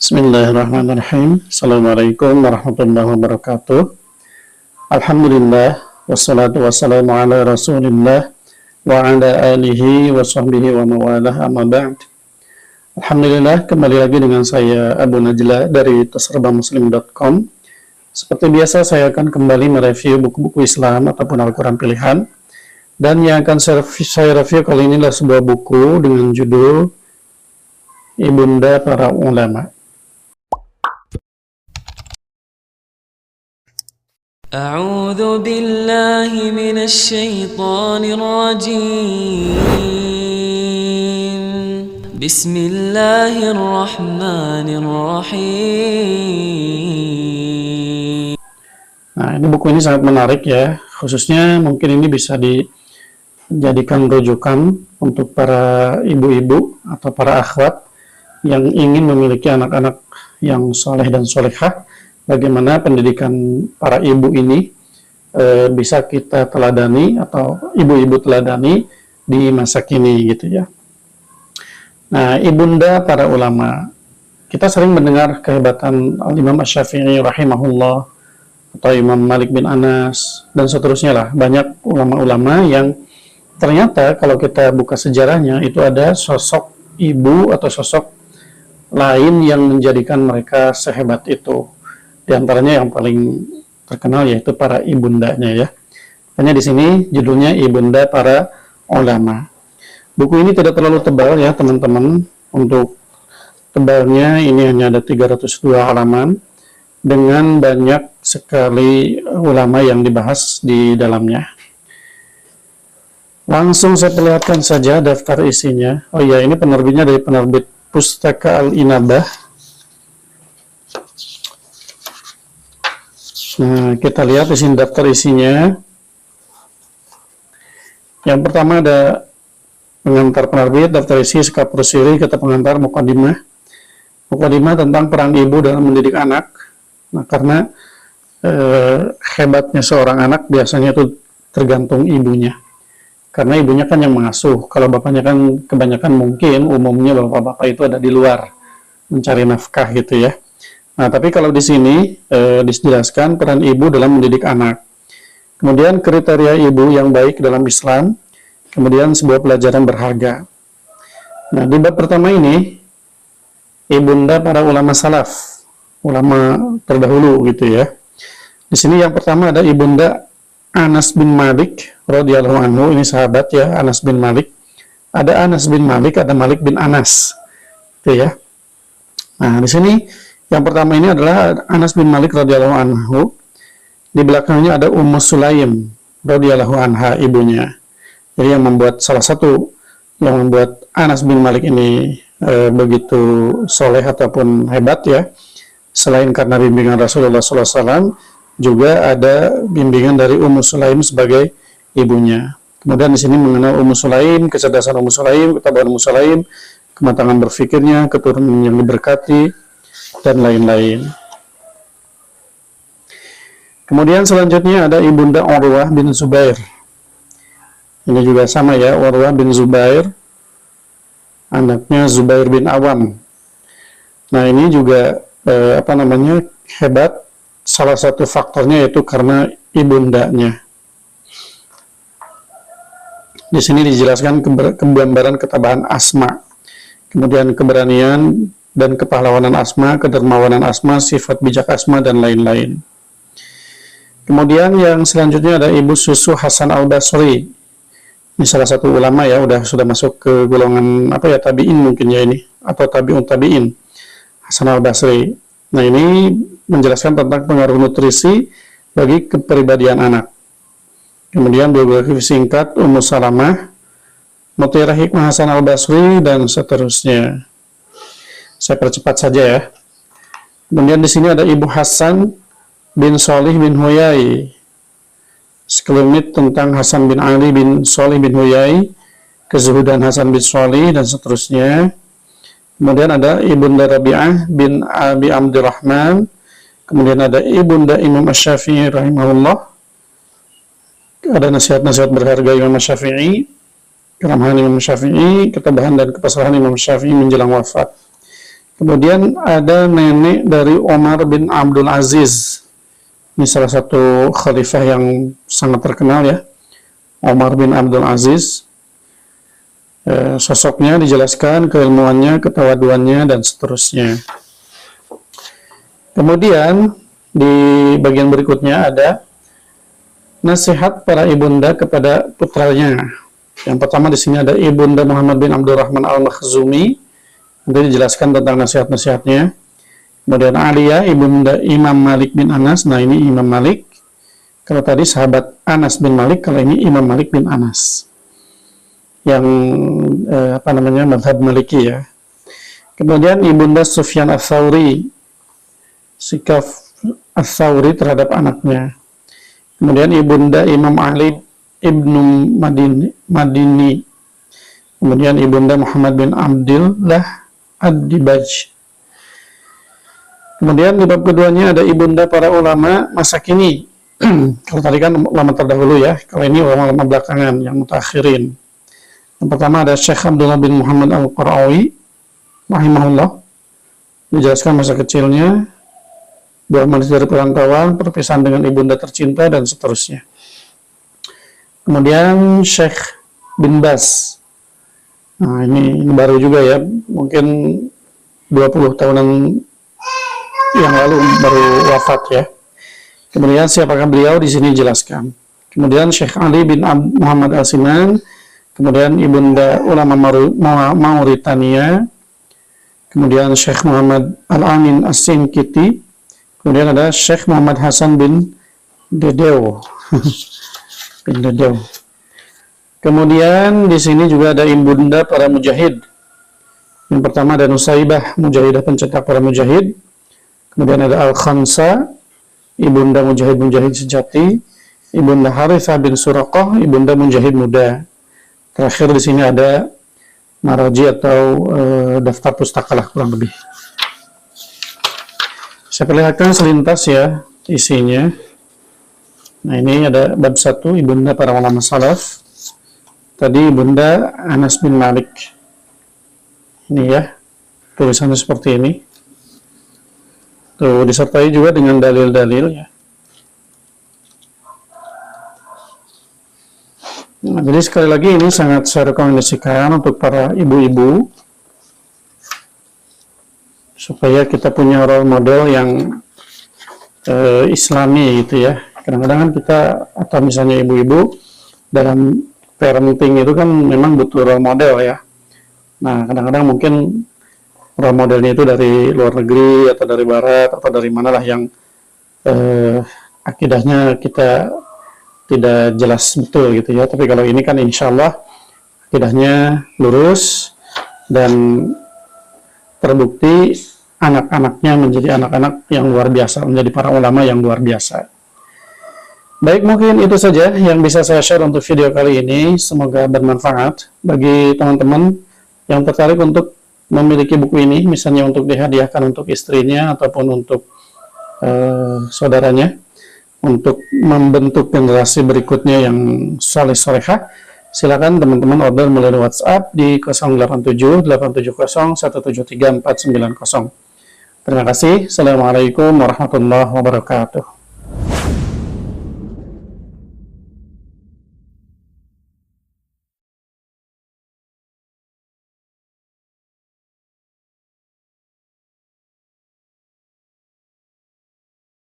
Bismillahirrahmanirrahim. Assalamualaikum warahmatullahi wabarakatuh. Alhamdulillah, wassalatu wassalamu ala rasulillah wa ala alihi wa sahbihi wa mawalah, amma ba'd. Alhamdulillah, kembali lagi dengan saya Abu Najla dari tasrabahmuslim.com. Seperti biasa, saya akan kembali mereview buku-buku Islam ataupun Al-Quran pilihan. Dan yang akan saya review kali ini adalah sebuah buku dengan judul Ibunda Para Ulama. أعوذ بالله من الشيطان الرجيم بسم الله الرحمن الرحيم. Nah, ini buku ini sangat menarik ya, khususnya mungkin ini bisa dijadikan rujukan untuk para ibu-ibu atau para akhwat yang ingin memiliki anak-anak yang soleh dan solehah. Bagaimana pendidikan para ibu ini bisa kita teladani atau ibu-ibu teladani di masa kini gitu ya. Nah, ibunda para ulama. Kita sering mendengar kehebatan Imam Asy-Syafi'i rahimahullah atau Imam Malik bin Anas dan seterusnya lah. Banyak ulama-ulama yang ternyata kalau kita buka sejarahnya itu ada sosok ibu atau sosok lain yang menjadikan mereka sehebat itu. Di antaranya yang paling terkenal yaitu para ibundanya ya. Hanya di sini judulnya Ibunda Para Ulama. Buku ini tidak terlalu tebal ya teman-teman. Untuk tebalnya ini hanya ada 302 halaman dengan banyak sekali ulama yang dibahas di dalamnya. Langsung saya perlihatkan saja daftar isinya. Oh ya, ini penerbitnya dari penerbit Pustaka Al-Inabah. Nah, kita lihat di sini daftar isinya. Yang pertama ada pengantar penerbit, daftar isi, skapur siri, kata pengantar, mukadimah. Mukadimah tentang peran ibu dalam mendidik anak. Nah, karena hebatnya seorang anak biasanya itu tergantung ibunya. Karena ibunya kan yang mengasuh. Kalau bapaknya kan kebanyakan mungkin umumnya bapak-bapak itu ada di luar mencari nafkah gitu ya. Nah, tapi kalau di sini dijelaskan peran ibu dalam mendidik anak. Kemudian kriteria ibu yang baik dalam Islam. Kemudian sebuah pelajaran berharga. Nah, di bab pertama ini, ibunda para ulama salaf, ulama terdahulu gitu ya. Di sini yang pertama ada ibunda Anas bin Malik radhiyallahu anhu. Ini sahabat ya, Anas bin Malik. Ada Anas bin Malik, ada Malik bin Anas, gitu ya. Nah, di sini yang pertama ini adalah Anas bin Malik radhiyallahu anhu. Di belakangnya ada Ummu Sulaim radhiyallahu anha, ibunya. Jadi yang membuat salah satu yang membuat Anas bin Malik ini begitu soleh ataupun hebat ya. Selain karena bimbingan Rasulullah SAW, juga ada bimbingan dari Ummu Sulaim sebagai ibunya. Kemudian di sini mengenal Ummu Sulaim, kecerdasan Ummu Sulaim, ketabahan Ummu Sulaim, kematangan berfikirnya, keturunan yang diberkati, dan lain-lain. Kemudian selanjutnya ada ibunda Urwah bin Zubair. Ini juga sama ya, Urwah bin Zubair, anaknya Zubair bin Awam. Nah, ini juga hebat. Salah satu faktornya yaitu karena ibundanya. Di sini dijelaskan kegambaran ketabahan Asma, kemudian keberanian dan kepahlawanan Asma, kedermawanan Asma, sifat bijak Asma, dan lain-lain. Kemudian yang selanjutnya ada Ibu Susu Hasan Al-Basri. Ini salah satu ulama ya, sudah masuk ke golongan tabi'in mungkin ya ini, atau tabi'un tabi'in, Hasan Al-Basri. Nah, ini menjelaskan tentang pengaruh nutrisi bagi kepribadian anak. Kemudian biografi singkat Ummu Salamah, Mutiara Hikmah Hasan Al-Basri, dan seterusnya. Saya percepat saja ya. Kemudian di sini ada Ibu Hasan bin Sholih bin Huyai. Sekelumit tentang Hasan bin Ali bin Sholih bin Huyai, kezuhudan Hasan bin Sholih, dan seterusnya. Kemudian ada Ibunda Rabi'ah bin Abi Abdurrahman. Kemudian ada Ibunda Imam Asy-Syafi'i rahimahullah. Ada nasihat-nasihat berharga Imam Asy-Syafi'i, keramahan Imam Syafi'i, ketabahan dan kepasrahan Imam Syafi'i menjelang wafat. Kemudian ada nenek dari Omar bin Abdul Aziz. Ini salah satu khalifah yang sangat terkenal ya, Omar bin Abdul Aziz. Sosoknya dijelaskan, keilmuannya, ketawaduannya, dan seterusnya. Kemudian di bagian berikutnya ada nasihat para ibunda kepada putranya. Yang pertama di sini ada Ibunda Muhammad bin Abdurrahman Al-Makhzumi. Nanti dijelaskan tentang nasihat-nasihatnya. Kemudian Aliyah, Ibunda Imam Malik bin Anas. Nah, ini Imam Malik. Kalau tadi sahabat Anas bin Malik, kalau ini Imam Malik bin Anas. Yang mazhab Maliki ya. Kemudian Ibunda Sufyan Ats-Tsauri. Sikap Ats-Tsauri terhadap anaknya. Kemudian Ibunda Imam Ali Ibnu Madini. Kemudian Ibunda Muhammad bin Abdillah Ad-Dibaj. Kemudian di bab keduanya ada ibunda para ulama masa kini. Kalau tadi kan ulama terdahulu ya, kalau ini ulama belakangan yang mutakhirin. Yang pertama ada Syekh Abdullah bin Muhammad Al-Qarawi rahimahullah. Dijelaskan masa kecilnya, buah manis dari perantauan, perpisahan dengan ibunda tercinta, dan seterusnya. Kemudian Syekh bin Bas. Nah, ini baru juga ya, mungkin 20 tahunan yang lalu baru wafat ya. Kemudian siapakah beliau di sini jelaskan. Kemudian Syekh Ali bin Muhammad Al-Sinan, kemudian ibunda ulama Mauritania, kemudian Syekh Muhammad Al-Amin As-Sinkiti, kemudian ada Syekh Muhammad Hasan bin Dedew. bin Dedew. Kemudian di sini juga ada ibunda para mujahid. Yang pertama ada Nusaibah, mujahidah pencetak para mujahid. Kemudian ada Al-Khamsa, ibunda mujahid-mujahid sejati. Ibunda Harithah bin Suraqah, ibunda mujahid muda. Terakhir di sini ada maraji atau daftar pustaka lah kurang lebih. Saya perlihatkan selintas ya isinya. Nah, ini ada bab 1, ibunda para ulama salaf. Tadi ibunda Anas bin Malik. Ini ya, tulisannya seperti ini. Tuh, disertai juga dengan dalil-dalil ya. Nah, jadi sekali lagi ini sangat saya rekomendasikan untuk para ibu-ibu supaya kita punya role model yang islami gitu ya. Kadang-kadang kan kita atau misalnya ibu-ibu dalam parenting itu kan memang butuh role model ya. Nah, kadang-kadang mungkin role modelnya itu dari luar negeri atau dari barat atau dari manalah yang akidahnya kita tidak jelas betul gitu ya. Tapi kalau ini kan insya Allah akidahnya lurus dan terbukti anak-anaknya menjadi anak-anak yang luar biasa, menjadi para ulama yang luar biasa. Baik, mungkin itu saja yang bisa saya share untuk video kali ini. Semoga bermanfaat bagi teman-teman yang tertarik untuk memiliki buku ini, misalnya untuk dihadiahkan untuk istrinya ataupun untuk saudaranya, untuk membentuk generasi berikutnya yang saleh-salehah. Silakan teman-teman order melalui WhatsApp di 087 870 173 490. Terima kasih. Assalamualaikum warahmatullahi wabarakatuh.